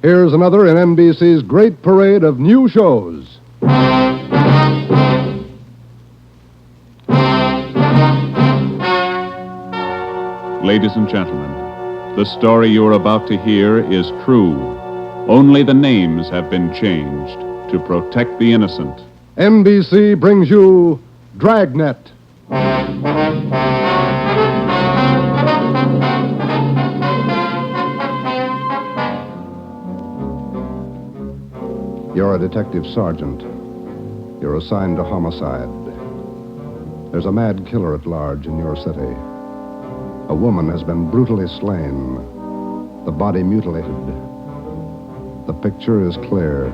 Here's another in NBC's great parade of new shows. Ladies and gentlemen, the story you are about to hear is true. Only the names have been changed to protect the innocent. NBC brings you Dragnet. You're a detective sergeant. You're assigned to homicide. There's a mad killer at large in your city. A woman has been brutally slain, the body mutilated. The picture is clear.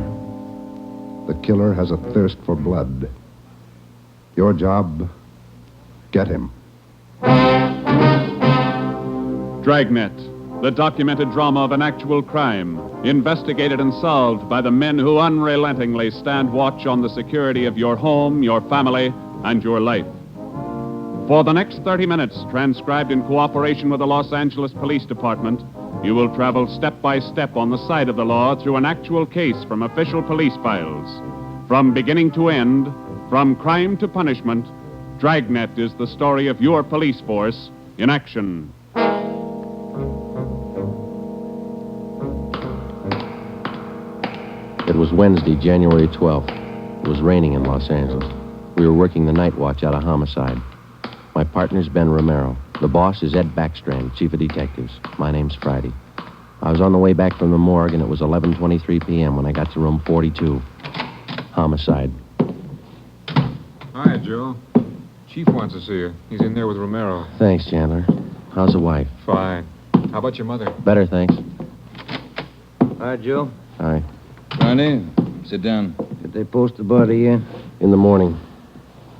The killer has a thirst for blood. Your job, get him. Dragnet, the documented drama of an actual crime, investigated and solved by the men who unrelentingly stand watch on the security of your home, your family, and your life. For the next 30 minutes, transcribed in cooperation with the Los Angeles Police Department, you will travel step by step on the side of the law through an actual case from official police files. From beginning to end, from crime to punishment, Dragnet is the story of your police force in action. It was Wednesday, January 12th. It was raining in Los Angeles. We were working the night watch out of homicide. My partner's Ben Romero. The boss is Ed Backstrand, chief of detectives. My name's Friday. I was on the way back from the morgue, and it was 11:23 p.m. when I got to room 42. Homicide. Hi, Joe. Chief wants to see you. He's in there with Romero. Thanks, Chandler. How's the wife? Fine. How about your mother? Better, thanks. Hi, Joe. Hi. Friday, sit down. Did they post the body yet? In the morning.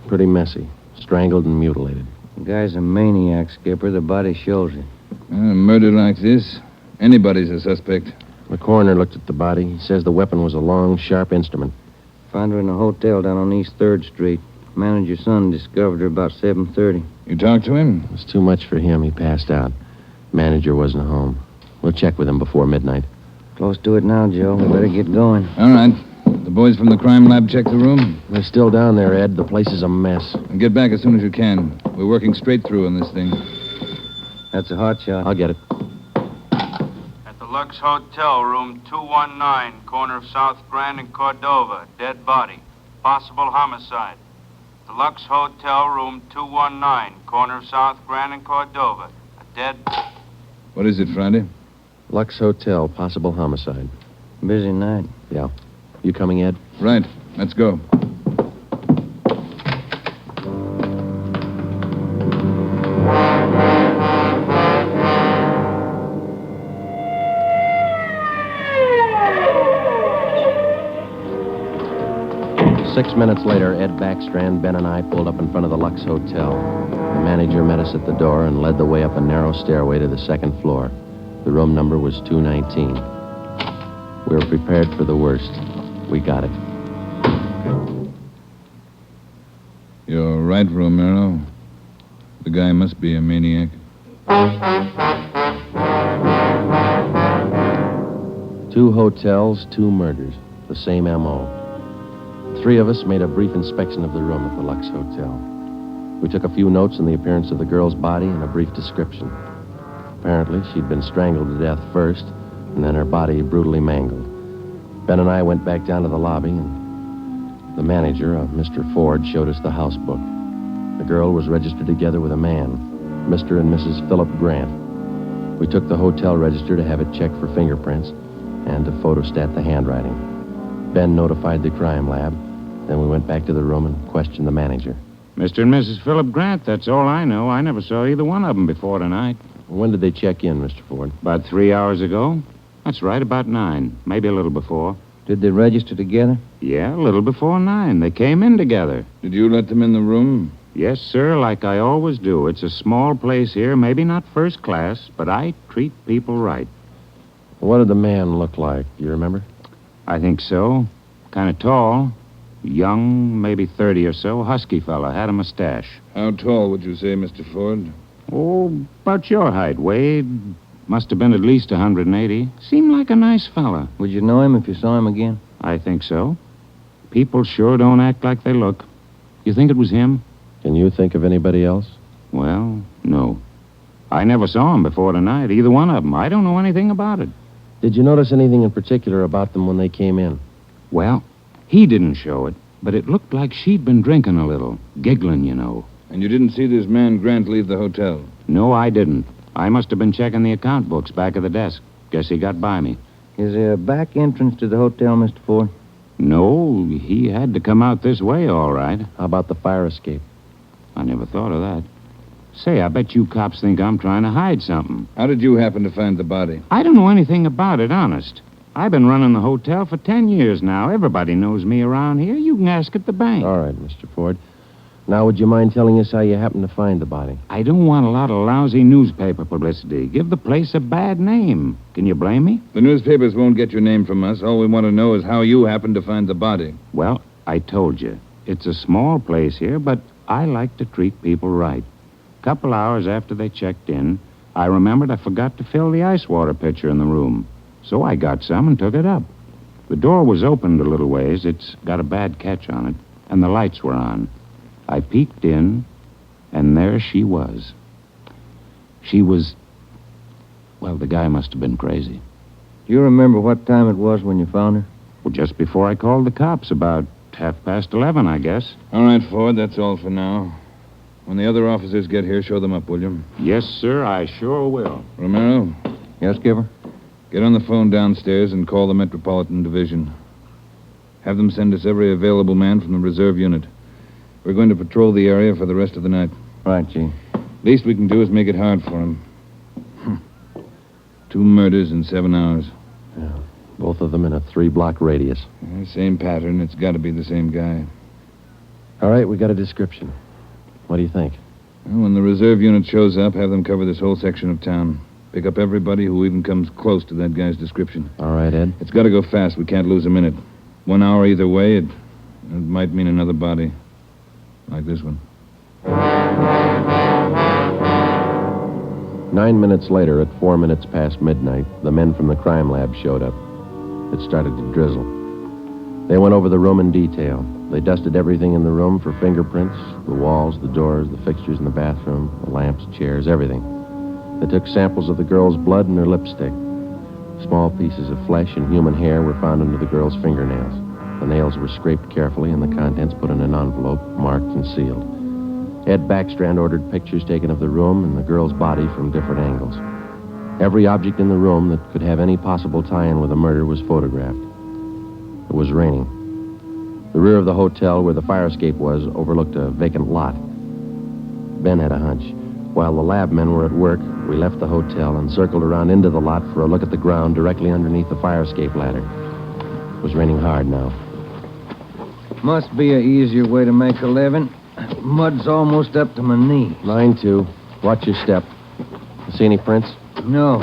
Pretty messy. Strangled and mutilated. The guy's a maniac, Skipper. The body shows it. A murder like this, anybody's a suspect. The coroner looked at the body. He says the weapon was a long, sharp instrument. Found her in a hotel down on East 3rd Street. Manager's son discovered her about 7:30. You talked to him? It was too much for him. He passed out. Manager wasn't home. We'll check with him before midnight. Close to it now, Joe. We better get going. All right. The boys from the crime lab check the room. They're still down there, Ed. The place is a mess. And get back as soon as you can. We're working straight through on this thing. That's a hot shot. I'll get it. At the Lux Hotel, room 219, corner of South Grand and Cordova. Dead body. Possible homicide. The Lux Hotel, room 219, corner of South Grand and Cordova. A dead... What is it, Friday? Lux Hotel, possible homicide. Busy night. Yeah. You coming, Ed? Right. Let's go. Six minutes later, Ed Backstrand, Ben, and I pulled up in front of the Lux Hotel. The manager met us at the door and led the way up a narrow stairway to the second floor. The room number was 219. We were prepared for the worst. We got it. You're right, Romero. The guy must be a maniac. Two hotels, two murders. The same M.O. Three of us made a brief inspection of the room at the Lux Hotel. We took a few notes on the appearance of the girl's body and a brief description. Apparently, she'd been strangled to death first, and then her body brutally mangled. Ben and I went back down to the lobby, and the manager, Mr. Ford, showed us the house book. The girl was registered together with a man, Mr. and Mrs. Philip Grant. We took the hotel register to have it checked for fingerprints and to photostat the handwriting. Ben notified the crime lab. Then we went back to the room and questioned the manager. Mr. and Mrs. Philip Grant, that's all I know. I never saw either one of them before tonight. When did they check in, Mr. Ford? About 3 hours ago. That's right, about 9. Maybe a little before. Did they register together? Yeah, a little before 9. They came in together. Did you let them in the room? Yes, sir, like I always do. It's a small place here, maybe not first class, but I treat people right. What did the man look like? You remember? I think so. Kind of tall. Young, maybe 30 or so. Husky fella. Had a mustache. How tall would you say, Mr. Ford? Oh, about your height, Wade. Must have been at least 180. Seemed like a nice fella. Would you know him if you saw him again? I think so. People sure don't act like they look. You think it was him? Can you think of anybody else? Well, no. I never saw him before tonight, either one of them. I don't know anything about it. Did you notice anything in particular about them when they came in? Well, he didn't show it, but it looked like she'd been drinking a little. Giggling, you know. And you didn't see this man Grant leave the hotel? No, I didn't. I must have been checking the account books back of the desk. Guess he got by me. Is there a back entrance to the hotel, Mr. Ford? No, he had to come out this way, all right. How about the fire escape? I never thought of that. Say, I bet you cops think I'm trying to hide something. How did you happen to find the body? I don't know anything about it, honest. I've been running the hotel for 10 years now. Everybody knows me around here. You can ask at the bank. All right, Mr. Ford. Now, would you mind telling us how you happened to find the body? I don't want a lot of lousy newspaper publicity. Give the place a bad name. Can you blame me? The newspapers won't get your name from us. All we want to know is how you happened to find the body. Well, I told you. It's a small place here, but I like to treat people right. Couple hours after they checked in, I remembered I forgot to fill the ice water pitcher in the room. So I got some and took it up. The door was opened a little ways. It's got a bad catch on it, and the lights were on. I peeked in, and there she was. She was... Well, the guy must have been crazy. Do you remember what time it was when you found her? Well, just before I called the cops, about 11:30, I guess. All right, Ford, that's all for now. When the other officers get here, show them up, will you? Yes, sir, I sure will. Romero, Yes, Skipper? get on the phone downstairs and call the Metropolitan Division. Have them send us every available man from the reserve unit. We're going to patrol the area for the rest of the night. Right, Chief. Least we can do is make it hard for him. 2 murders in 7 hours. Yeah, both of them in a 3-block radius. Same pattern. It's got to be the same guy. All right, we got a description. What do you think? Well, when the reserve unit shows up, have them cover this whole section of town. Pick up everybody who even comes close to that guy's description. All right, Ed. It's got to go fast. We can't lose a minute. 1 hour either way, it might mean another body. Like this one. 9 minutes later, at 4 minutes past midnight, the men from the crime lab showed up. It started to drizzle. They went over the room in detail. They dusted everything in the room for fingerprints, the walls, the doors, the fixtures in the bathroom, the lamps, chairs, everything. They took samples of the girl's blood and her lipstick. Small pieces of flesh and human hair were found under the girl's fingernails. The nails were scraped carefully and the contents put in an envelope, marked and sealed. Ed Backstrand ordered pictures taken of the room and the girl's body from different angles. Every object in the room that could have any possible tie-in with the murder was photographed. It was raining. The rear of the hotel where the fire escape was overlooked a vacant lot. Ben had a hunch. While the lab men were at work, we left the hotel and circled around into the lot for a look at the ground directly underneath the fire escape ladder. It was raining hard now. Must be an easier way to make a living. Mud's almost up to my knee. Mine, too. Watch your step. You see any prints? No.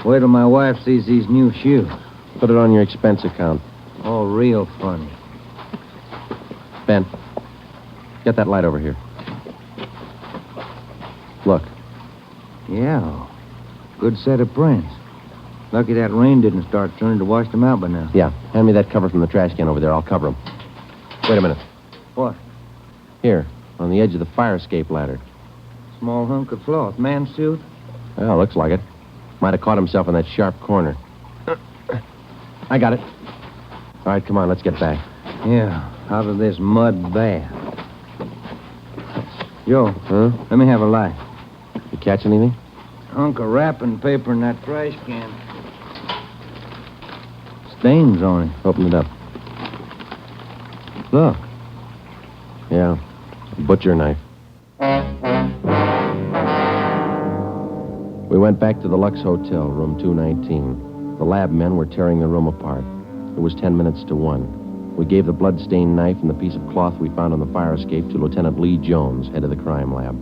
Wait till my wife sees these new shoes. Put it on your expense account. Oh, real funny. Ben, get that light over here. Look. Yeah. Good set of prints. Lucky that rain didn't start turning to wash them out by now. Yeah, hand me that cover from the trash can over there. I'll cover them. Wait a minute. What? Here, on the edge of the fire escape ladder. Small hunk of cloth. Man's suit? Well, looks like it. Might have caught himself in that sharp corner. I got it. All right, come on, let's get back. Yeah, out of this mud bath. Joe, Huh? let me have a light. You catch anything? Hunk of wrapping paper in that trash can. Stains on it. Open it up. Look. Yeah, a butcher knife. We went back to the Lux Hotel, room 219. The lab men were tearing the room apart. It was 10 minutes to 1. We gave the blood-stained knife and the piece of cloth we found on the fire escape to Lieutenant Lee Jones, head of the crime lab.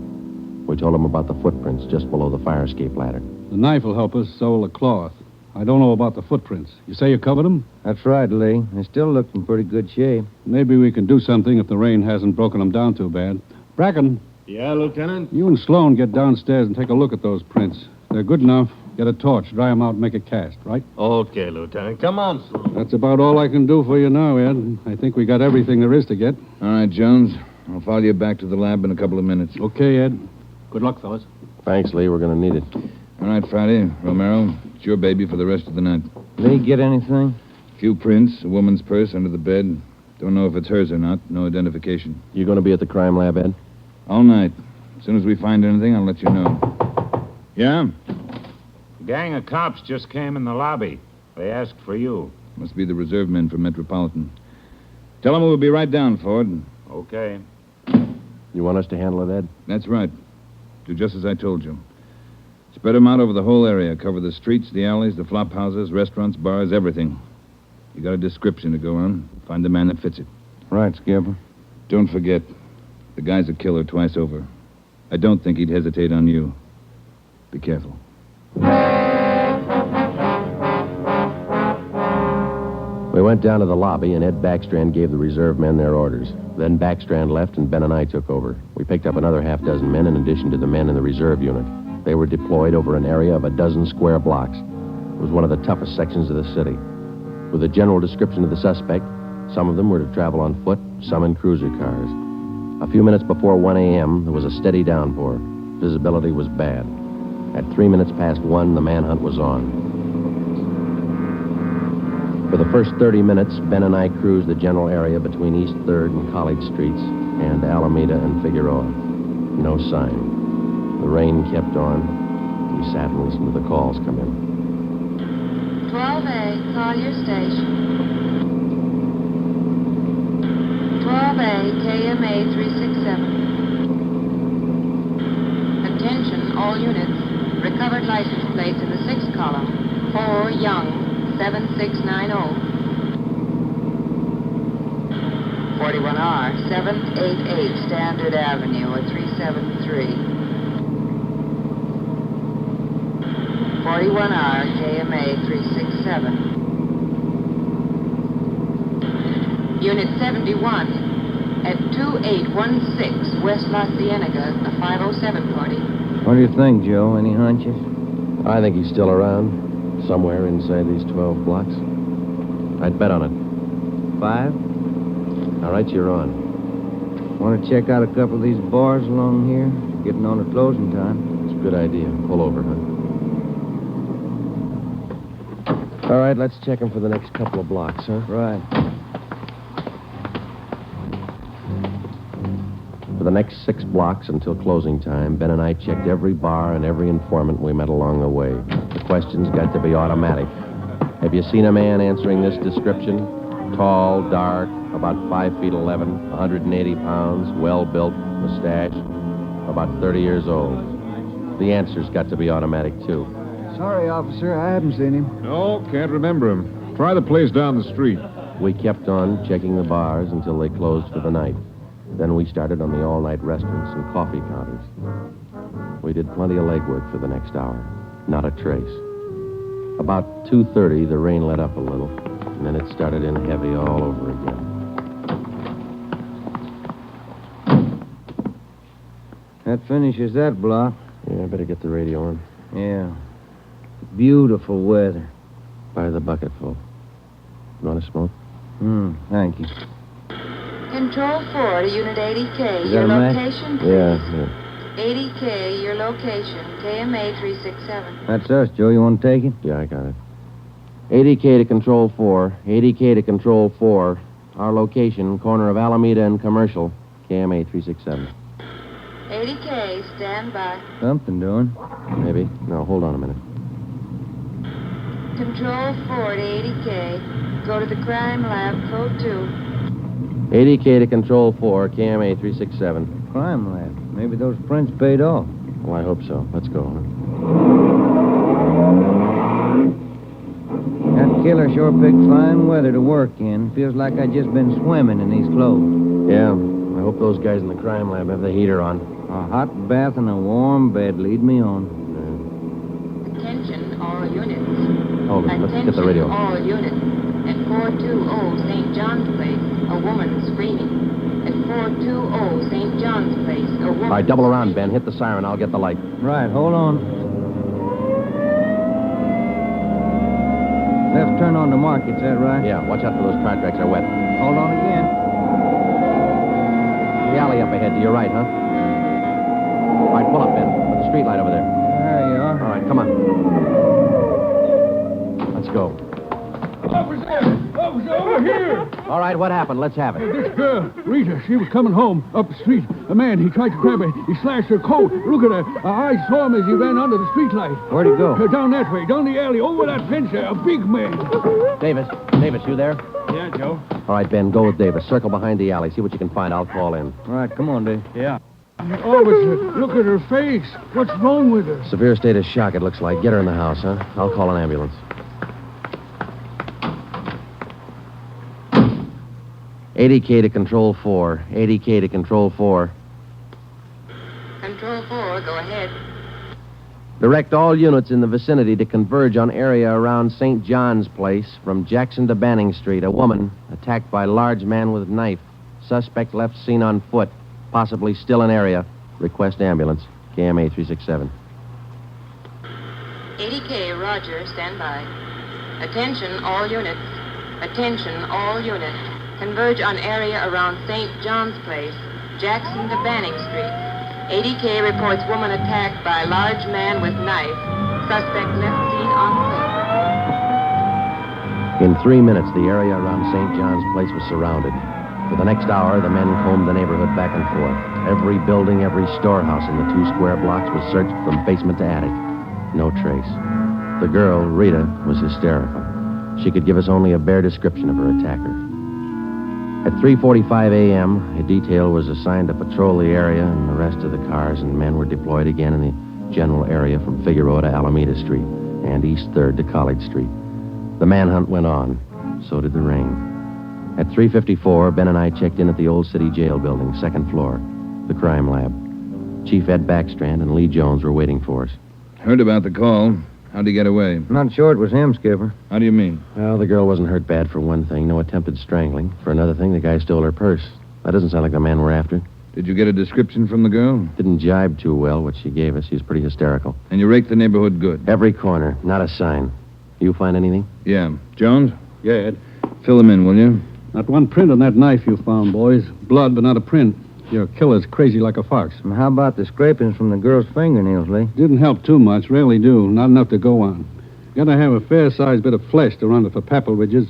We told him about the footprints just below the fire escape ladder. The knife will help us, so will the cloth. I don't know about the footprints. You say you covered them? That's right, Lee. They still look in pretty good shape. Maybe we can do something if the rain hasn't broken them down too bad. Bracken, Yeah, Lieutenant? you and Sloan get downstairs and take a look at those prints. They're good enough. Get a torch, dry him out, and make a cast, right? Okay, Lieutenant. Come on, Slim. That's about all I can do for you now, Ed. I think we got everything there is to get. All right, Jones. I'll follow you back to the lab in a couple of minutes. Okay, Ed. Good luck, fellas. Thanks, Lee. We're going to need it. All right, Friday. Romero, it's your baby for the rest of the night. Lee, get anything? Few prints, a woman's purse under the bed. Don't know if it's hers or not. No identification. You going to be at the crime lab, Ed? All night. As soon as we find anything, I'll let you know. Yeah? A gang of cops just came in the lobby. They asked for you. Must be the reserve men from Metropolitan. Tell them we'll be right down, Ford. Okay. You want us to handle it, Ed? That's right. Do just as I told you. Spread them out over the whole area. Cover the streets, the alleys, the flop houses, restaurants, bars, everything. You got a description to go on. Find the man that fits it. Right, Skipper. Don't forget, the guy's a killer twice over. I don't think he'd hesitate on you. Be careful. We went down to the lobby, and Ed Backstrand gave the reserve men their orders. Then Backstrand left, and Ben and I took over. We picked up another half dozen men in addition to the men in the reserve unit. They were deployed over an area of a dozen square blocks. It was one of the toughest sections of the city. With a general description of the suspect, some of them were to travel on foot, some in cruiser cars. A few minutes before 1 a.m., there was a steady downpour. Visibility was bad. At 3 minutes past 1, the manhunt was on. For the first 30 minutes, Ben and I cruised the general area between East 3rd and College Streets and Alameda and Figueroa. No sign. The rain kept on. We sat and listened to the calls come in. 12A, call your station. 12A, KMA 367. Attention, all units. Recovered license plates in the 6th column. 4 Young, 7690. 41R, 788 Standard Avenue at 373. 41R, KMA 367. Unit 71 at 2816 West La Cienega, a 507 party. What do you think, Joe? Any hunches? I think he's still around, somewhere inside these 12 blocks. I'd bet on it. 5? All right, you're on. Want to check out a couple of these bars along here? Getting on to closing time. It's a good idea. Pull over, huh? All right, let's check him for the next couple of blocks, huh? Right. For the next 6 blocks until closing time, Ben and I checked every bar and every informant we met along the way. The questions got to be automatic. Have you seen a man answering this description? Tall, dark, about 5 feet 11, 180 pounds, well-built, mustache, about 30 years old. The answers got to be automatic, too. Sorry, officer, I haven't seen him. No, can't remember him. Try the place down the street. We kept on checking the bars until they closed for the night. Then we started on the all-night restaurants and coffee counters. We did plenty of legwork for the next hour. Not a trace. About 2:30, the rain let up a little, and then it started in heavy all over again. That finishes that block. Yeah, I better get the radio on. Yeah. Beautiful weather. By the bucketful. You want to smoke? Thank you. Control 4 to Unit 80K. Is Your that a match? location, please. Yeah. 80K, your location. KMA 367. That's us, Joe. You want to take it? Yeah, I got it. 80K to Control 4. 80K to Control 4. Our location, corner of Alameda and Commercial. KMA 367. 80K, stand by. Something doing. Maybe. No, hold on a minute. Control 4 to 80K. Go to the crime lab, code 2. 80K to Control 4, KMA 367. Crime lab. Maybe those prints paid off. Well, I hope so. Let's go. That killer sure picked fine weather to work in. Feels like I just been swimming in these clothes. Yeah, I hope those guys in the crime lab have the heater on. A hot bath and a warm bed lead me on. Attention, all units. Hold it. Let's get the radio. All units. At 420 St. John's Place, a woman screaming. At 420 St. John's Place, a woman... All right, double around, Ben. Hit the siren. I'll get the light. Right, hold on. turn on the market, is that right? Yeah, watch out for those car tracks. They're wet. Hold on again. The alley up ahead to your right, huh? All right, pull up, Ben. With the street light over there. There you are. All right, come on. Let's go. Officer, over here! All right, what happened? Let's have it. This girl, Rita, she was coming home up the street. A man, he tried to grab her. He slashed her coat. Look at her. I saw him as he ran under the street light. Where'd he go? Down that way, down the alley, over that fence there. A big man. Davis, you there? Yeah, Joe. All right, Ben, go with Davis. Circle behind the alley. See what you can find. I'll call in. All right, come on, Dave. Yeah. Officer, look at her face. What's wrong with her? Severe state of shock, it looks like. Get her in the house, huh? I'll call an ambulance. 80K to Control 4. 80K to Control 4. Control 4, go ahead. Direct all units in the vicinity to converge on area around St. John's Place from Jackson to Banning Street. A woman attacked by large man with knife. Suspect left seen on foot. Possibly still in area. Request ambulance. KMA 367. 80K, Roger, stand by. Attention, all units. Attention, all units. Converge on area around St. John's Place, Jackson to Banning Street. 80K reports woman attacked by large man with knife. Suspect left seen on foot. In 3 minutes, the area around St. John's Place was surrounded. For the next hour, the men combed the neighborhood back and forth. Every building, every storehouse in the 2 square blocks was searched from basement to attic. No trace. The girl, Rita, was hysterical. She could give us only a bare description of her attacker. At 3:45 a.m., a detail was assigned to patrol the area and the rest of the cars, and men were deployed again in the general area from Figueroa to Alameda Street and East 3rd to College Street. The manhunt went on. So did the rain. At 3:54, Ben and I checked in at the Old City Jail building, 2nd floor, the crime lab. Chief Ed Backstrand and Lee Jones were waiting for us. Heard about the call. How'd he get away? Not sure it was him, Skipper. How do you mean? Well, the girl wasn't hurt bad for one thing. No attempted strangling. For another thing, the guy stole her purse. That doesn't sound like the man we're after. Did you get a description from the girl? Didn't jibe too well, what she gave us. She was pretty hysterical. And you raked the neighborhood good? Every corner. Not a sign. You find anything? Yeah. Jones? Yeah, Ed. Fill them in, will you? Not one print on that knife you found, boys. Blood, but not a print. Your killer's crazy like a fox. And how about the scrapings from the girl's fingernails, Lee? Didn't help too much. Rarely do. Not enough to go on. Gotta have a fair-sized bit of flesh to run it for papal ridges.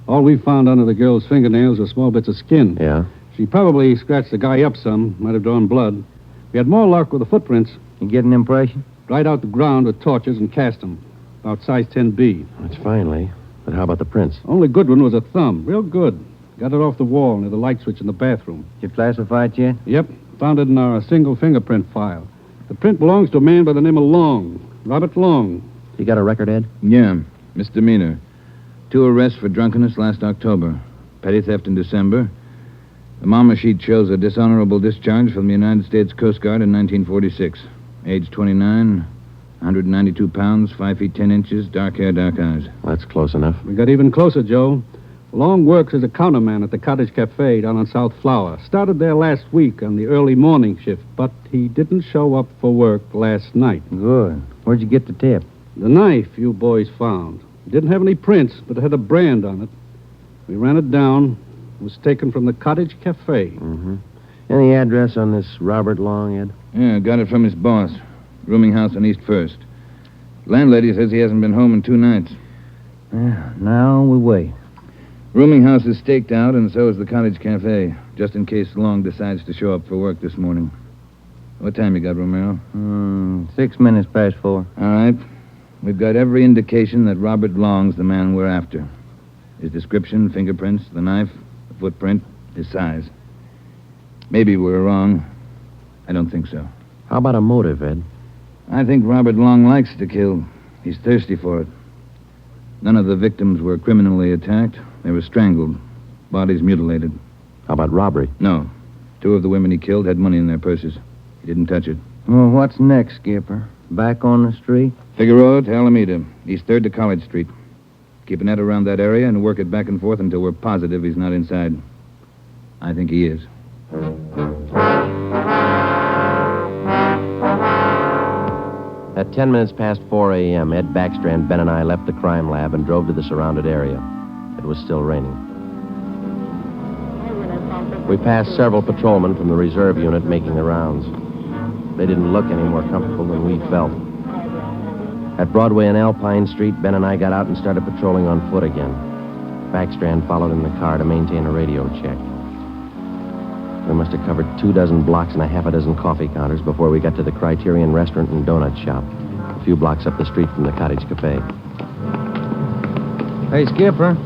All we found under the girl's fingernails were small bits of skin. Yeah? She probably scratched the guy up some. Might have drawn blood. We had more luck with the footprints. You get an impression? Dried out the ground with torches and cast them. About size 10B. That's fine, Lee. But how about the prints? Only good one was a thumb. Real good. Got it off the wall near the light switch in the bathroom. Did you classify it yet? Yep. Found it in our single fingerprint file. The print belongs to a man by the name of Long. Robert Long. You got a record, Ed? Yeah. Misdemeanor. 2 arrests for drunkenness last October. Petty theft in December. The mama sheet shows a dishonorable discharge from the United States Coast Guard in 1946. Age 29, 192 pounds, 5 feet 10 inches, dark hair, dark eyes. That's close enough. We got even closer, Joe. Long works as a counterman at the Cottage Cafe down on South Flower. Started there last week on the early morning shift, but he didn't show up for work last night. Good. Where'd you get the tip? The knife you boys found. It didn't have any prints, but it had a brand on it. We ran it down. It was taken from the Cottage Cafe. Mm-hmm. Any address on this Robert Long, Ed? Yeah, got it from his boss. Rooming house on East 1st. Landlady says he hasn't been home in 2 nights. Yeah, now we wait. Rooming house is staked out, and so is the Cottage Cafe, just in case Long decides to show up for work this morning. What time you got, Romero? 6 minutes past 4. All right. We've got every indication that Robert Long's the man we're after. His description, fingerprints, the knife, the footprint, his size. Maybe we're wrong. I don't think so. How about a motive, Ed? I think Robert Long likes to kill. He's thirsty for it. None of the victims were criminally attacked. They were strangled. Bodies mutilated. How about robbery? No. 2 of the women he killed had money in their purses. He didn't touch it. Well, what's next, Skipper? Back on the street? Figueroa to Alameda. East 3rd to College Street. Keep a net around that area and work it back and forth until we're positive he's not inside. I think he is. At At 10 minutes past 4 a.m., Ed Backstrand, Ben, and I left the crime lab and drove to the surrounded area. It was still raining. We passed several patrolmen from the reserve unit making the rounds. They didn't look any more comfortable than we felt. At Broadway and Alpine Street, Ben and I got out and started patrolling on foot again. Backstrand followed in the car to maintain a radio check. We must have covered 24 blocks and a half a dozen coffee counters before we got to the Criterion Restaurant and Donut Shop, a few blocks up the street from the Cottage Cafe. Hey, Skipper,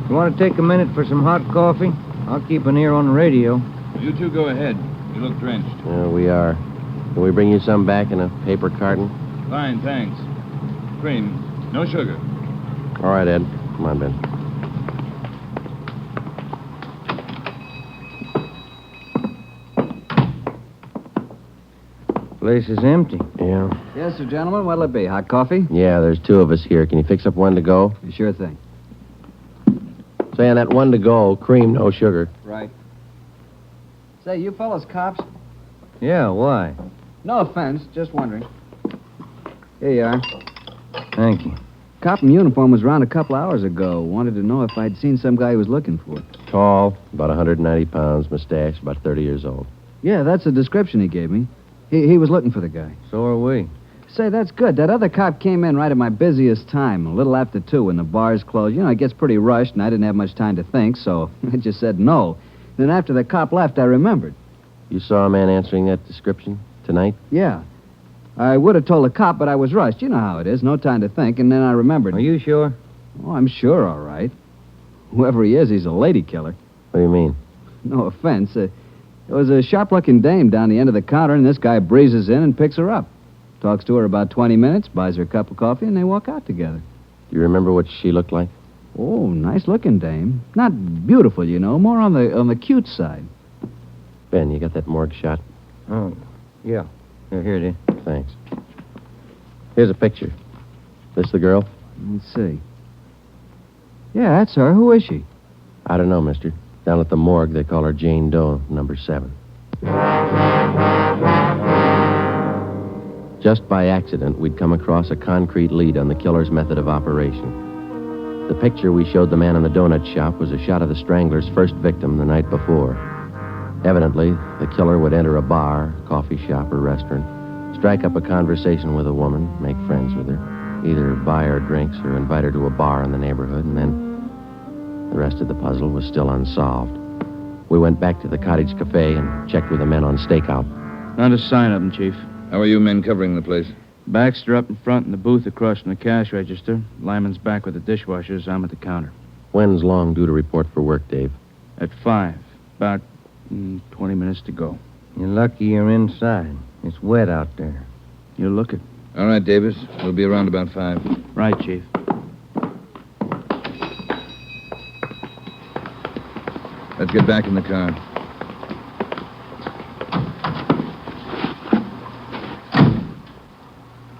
you want to take a minute for some hot coffee? I'll keep an ear on the radio. You two go ahead. You look drenched. Yeah, we are. Can we bring you some back in a paper carton? Fine, thanks. Cream. No sugar. All right, Ed. Come on, Ben. Place is empty. Yeah. Yes, sir, gentlemen. What'll it be? Hot coffee? Yeah, there's two of us here. Can you fix up one to go? Sure thing. Say, on that one to go, cream, no sugar. Right. Say, you fellas cops? Yeah, why? No offense, just wondering. Here you are. Thank you. Cop in uniform was around a couple hours ago. Wanted to know if I'd seen some guy he was looking for. Tall, about 190 pounds, mustache, about 30 years old. Yeah, that's the description he gave me. He was looking for the guy. So are we. Say, that's good. That other cop came in right at my busiest time, a little after 2 when the bars closed. You know, it gets pretty rushed, and I didn't have much time to think, so I just said no. Then after the cop left, I remembered. You saw a man answering that description tonight? Yeah. I would have told the cop, but I was rushed. You know how it is. No time to think, and then I remembered. Are you sure? Oh, I'm sure, all right. Whoever he is, he's a lady killer. What do you mean? No offense. There was a sharp-looking dame down the end of the counter, and this guy breezes in and picks her up. Talks to her about 20 minutes, buys her a cup of coffee, and they walk out together. Do you remember what she looked like? Oh, nice-looking dame. Not beautiful, you know, more on the cute side. Ben, you got that morgue shot? Oh, yeah. Here it is. Thanks. Here's a picture. This the girl? Let's see. Yeah, that's her. Who is she? I don't know, mister. Down at the morgue, they call her Jane Doe, number 7. Just by accident, we'd come across a concrete lead on the killer's method of operation. The picture we showed the man in the donut shop was a shot of the strangler's first victim the night before. Evidently, the killer would enter a bar, coffee shop, or restaurant, strike up a conversation with a woman, make friends with her, either buy her drinks or invite her to a bar in the neighborhood, and then the rest of the puzzle was still unsolved. We went back to the Cottage Cafe and checked with the men on stakeout. Not a sign of them, Chief. How are you men covering the place? Baxter up in front in the booth across from the cash register. Lyman's back with the dishwashers. I'm at the counter. When's Long due to report for work, Dave? At 5. About 20 minutes to go. You're lucky you're inside. It's wet out there. You'll look it. All right, Davis. We'll be around about 5. Right, Chief. Let's get back in the car.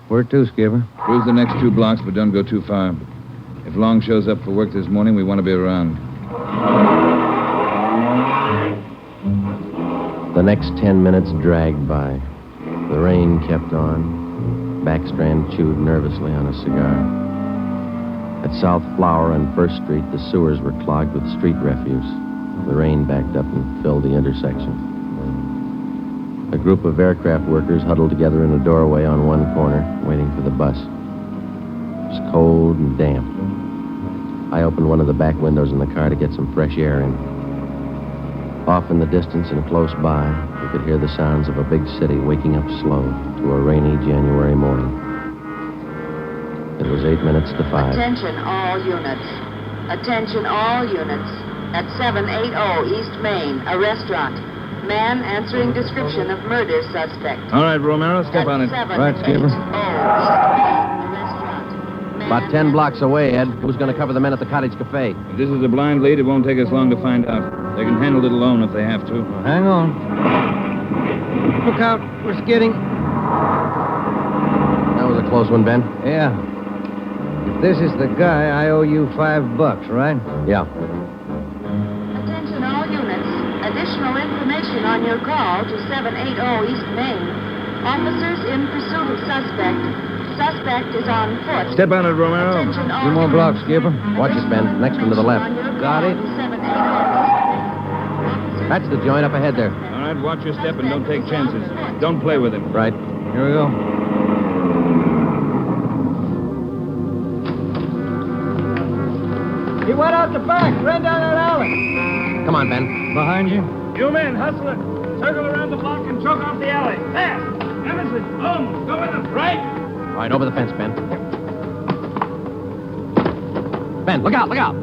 Where to, Skipper? Cruise the next 2 blocks, but don't go too far. If Long shows up for work this morning, we want to be around. The next 10 minutes dragged by. The rain kept on. Backstrand chewed nervously on a cigar. At South Flower and First Street, the sewers were clogged with street refuse. The rain backed up and filled the intersection. A group of aircraft workers huddled together in a doorway on one corner, waiting for the bus. It was cold and damp. I opened one of the back windows in the car to get some fresh air in. Off in the distance and close by, we could hear the sounds of a big city waking up slow to a rainy January morning. It was 8 minutes to 5. Attention all units. Attention all units. At 780 East Main, a restaurant. Man answering description of murder suspect. All right, Romero, step on it. Right, Skipper. About 10 blocks away, Ed. Who's going to cover the men at the Cottage Cafe? If this is a blind lead, it won't take us long to find out. They can handle it alone if they have to. Well, hang on. Look out. We're skidding. That was a close one, Ben. Yeah. If this is the guy, I owe you $5, right? Yeah. Attention all units. Additional information on your call to 780 East Main. Officers in pursuit of suspect. Suspect is on foot. Step on it, Romero. Attention all 2 more blocks, skipper. Watch it, Ben. Next one to the left. Got it. That's the joint up ahead there. All right, watch your step and don't take chances. Don't play with him. Right. Here we go. He went out the back, ran down that alley. Come on, Ben. Behind you. You men, hustle it. Circle around the block and choke off the alley. Fast. Emerson, Holmes, go with them. Right? All right, over the fence, Ben. Ben, look out, look out.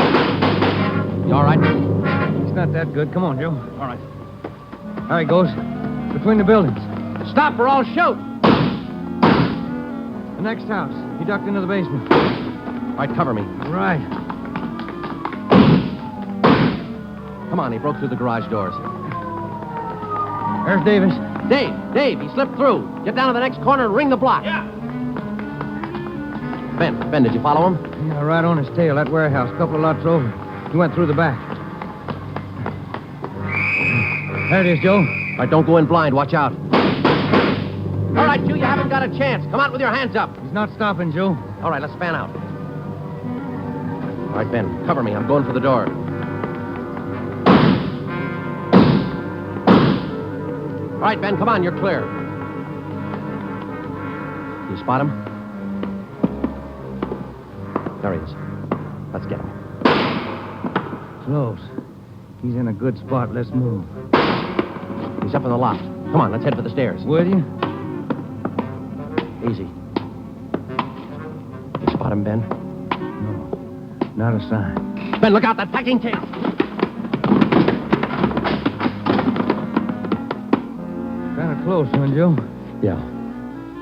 You all right? It's not that good. Come on, Joe. All right. There he goes. Between the buildings. Stop or I'll shoot. The next house. He ducked into the basement. All right, cover me. Right. Come on, he broke through the garage doors. There's Davis. Dave, he slipped through. Get down to the next corner and ring the block. Yeah. Ben, did you follow him? Yeah, right on his tail. That warehouse, a couple of lots over. He went through the back. There it is, Joe. All right, don't go in blind. Watch out. All right, you haven't got a chance. Come out with your hands up. He's not stopping, Joe. All right, let's fan out. All right, Ben, cover me. I'm going for the door. All right, Ben, come on. You're clear. You spot him? There he is. Let's get him. Close. He's in a good spot. Let's move. He's up in the loft. Come on, let's head for the stairs. Will you? Easy. You spot him, Ben? No. Not a sign. Ben, look out, that packing tape. Kind of close, huh, Joe? Yeah.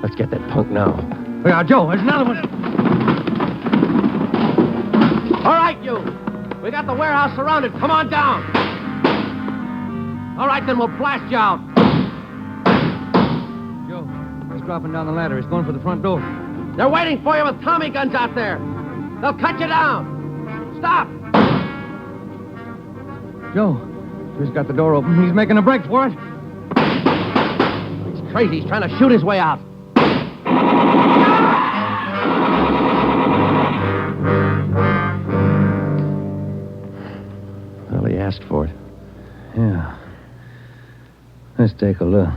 Let's get that punk now. Look out, Joe. There's another one. All right, you. We got the warehouse surrounded. Come on down. All right, then we'll blast you out. Joe, he's dropping down the ladder. He's going for the front door. They're waiting for you with Tommy guns out there. They'll cut you down. Stop. Joe, he's got the door open. He's making a break for it. He's crazy. He's trying to shoot his way out. Well, he asked for it. Yeah. Let's take a look.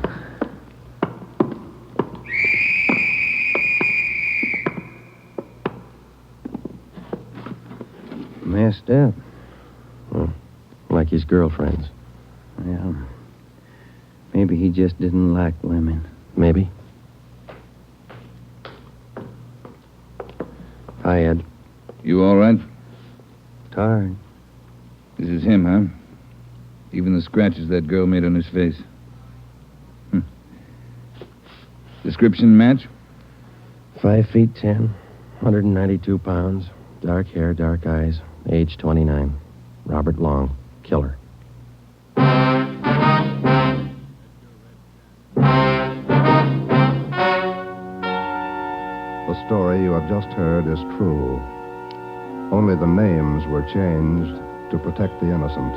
Messed up. Well, like his girlfriends. Yeah. Maybe he just didn't like women. Maybe. Hi, Ed. You all right? Tired. This is him, huh? Even the scratches that girl made on his face. Description match? 5 feet 10, 192 pounds, dark hair, dark eyes, age 29. Robert Long, killer. The story you have just heard is true. Only the names were changed to protect the innocent.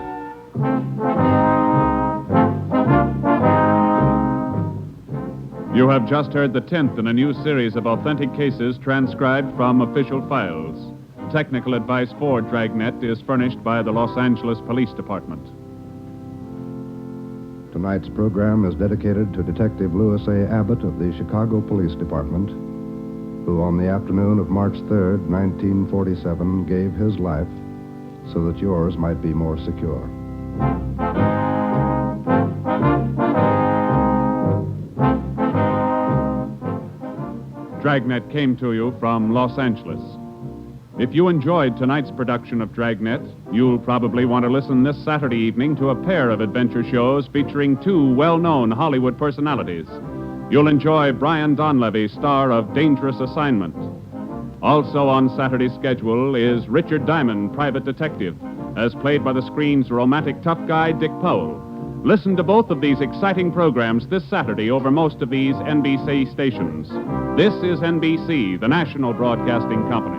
You have just heard the 10th in a new series of authentic cases transcribed from official files. Technical advice for Dragnet is furnished by the Los Angeles Police Department. Tonight's program is dedicated to Detective Louis A. Abbott of the Chicago Police Department, who on the afternoon of March 3rd, 1947, gave his life so that yours might be more secure. Dragnet came to you from Los Angeles. If you enjoyed tonight's production of Dragnet, you'll probably want to listen this Saturday evening to a pair of adventure shows featuring two well-known Hollywood personalities. You'll enjoy Brian Donlevy, star of Dangerous Assignment. Also on Saturday's schedule is Richard Diamond, private detective, as played by the screen's romantic tough guy, Dick Powell. Listen to both of these exciting programs this Saturday over most of these NBC stations. This is NBC, the national broadcasting company.